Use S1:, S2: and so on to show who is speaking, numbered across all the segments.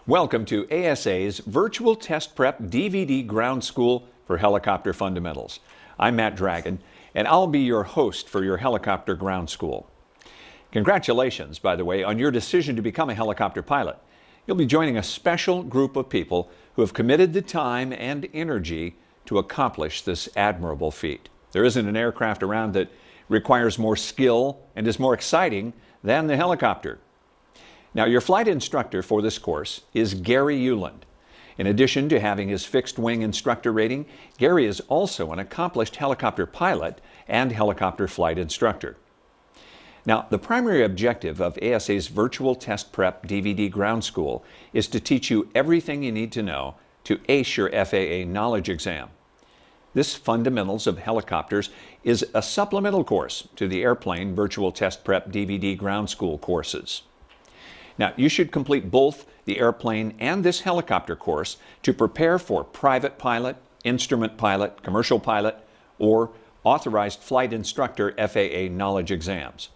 S1: Welcome to ASA's Virtual Test Prep DVD Ground School for Helicopter Fundamentals. I'm Matt Dragon, and I'll be your host for your helicopter ground school. Congratulations, by the way, on your decision to become a helicopter pilot. You'll be joining a special group of people who have committed the time and energy to accomplish this admirable feat. There isn't an aircraft around that requires more skill and is more exciting than the helicopter. Now, your flight instructor for this course is Gary Euland. In addition to having his fixed wing instructor rating, Gary is also an accomplished helicopter pilot and helicopter flight instructor. Now, the primary objective of ASA's Virtual Test Prep DVD Ground School is to teach you everything you need to know to ace your FAA knowledge exam. This Fundamentals of Helicopters is a supplemental course to the Airplane Virtual Test Prep DVD Ground School courses. Now, you should complete both the airplane and this helicopter course to prepare for private pilot, instrument pilot, commercial pilot, or authorized flight instructor FAA knowledge exams.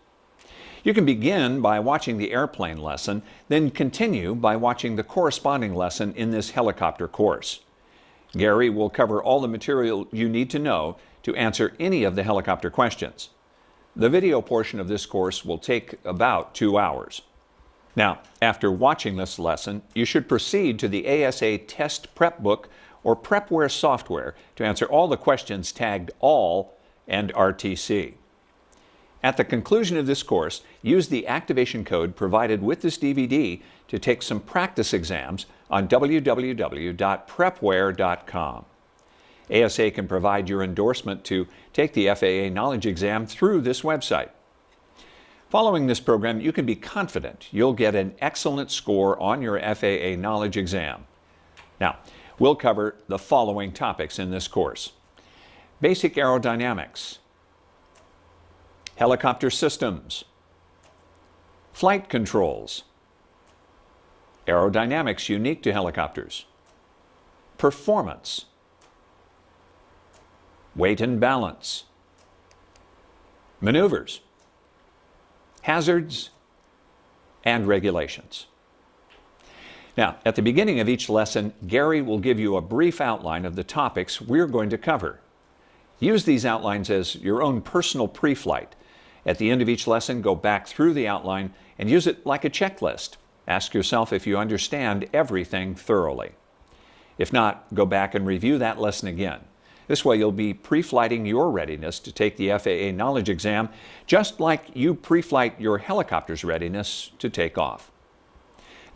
S1: You can begin by watching the airplane lesson, then continue by watching the corresponding lesson in this helicopter course. Gary will cover all the material you need to know to answer any of the helicopter questions. The video portion of this course will take about 2 hours. Now, after watching this lesson, you should proceed to the ASA Test Prep Book or Prepware software to answer all the questions tagged ALL and RTC. At the conclusion of this course, use the activation code provided with this DVD to take some practice exams on www.prepware.com. ASA can provide your endorsement to take the FAA knowledge exam through this website. Following this program, you can be confident you'll get an excellent score on your FAA knowledge exam. Now, we'll cover the following topics in this course: basic aerodynamics, helicopter systems, flight controls, aerodynamics unique to helicopters, performance, weight and balance, maneuvers, hazards, and regulations. Now, at the beginning of each lesson, Gary will give you a brief outline of the topics we're going to cover. Use these outlines as your own personal pre-flight. At the end of each lesson, go back through the outline and use it like a checklist. Ask yourself if you understand everything thoroughly. If not, go back and review that lesson again. This way you'll be pre-flighting your readiness to take the FAA knowledge exam, just like you pre-flight your helicopter's readiness to take off.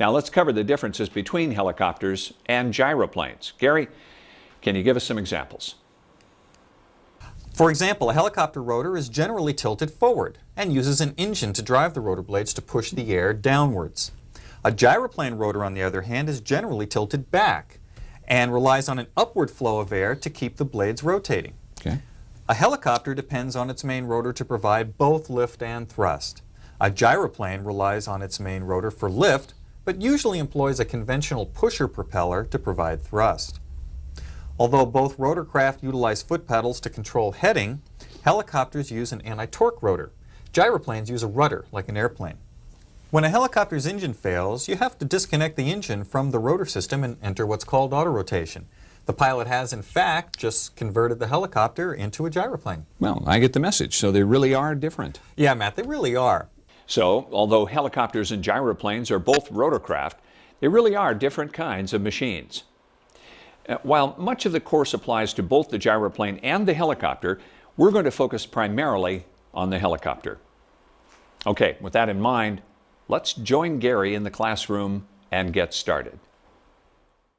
S1: Now let's cover the differences between helicopters and gyroplanes. Gary, can you give us some examples?
S2: For example, a helicopter rotor is generally tilted forward and uses an engine to drive the rotor blades to push the air downwards. A gyroplane rotor, on the other hand, is generally tilted back and relies on an upward flow of air to keep the blades rotating.
S1: Okay.
S2: A helicopter depends on its main rotor to provide both lift and thrust. A gyroplane relies on its main rotor for lift, but usually employs a conventional pusher propeller to provide thrust. Although both rotorcraft utilize foot pedals to control heading, helicopters use an anti-torque rotor. Gyroplanes use a rudder, like an airplane. When a helicopter's engine fails, you have to disconnect the engine from the rotor system and enter what's called autorotation. The pilot has, in fact, just converted the helicopter into a gyroplane.
S1: Well, I get the message. So they really are different.
S2: Yeah, Matt, they really are.
S1: So, although helicopters and gyroplanes are both rotorcraft, they really are different kinds of machines. While much of the course applies to both the gyroplane and the helicopter, we're going to focus primarily on the helicopter. Okay, with that in mind, let's join Gary in the classroom and get started.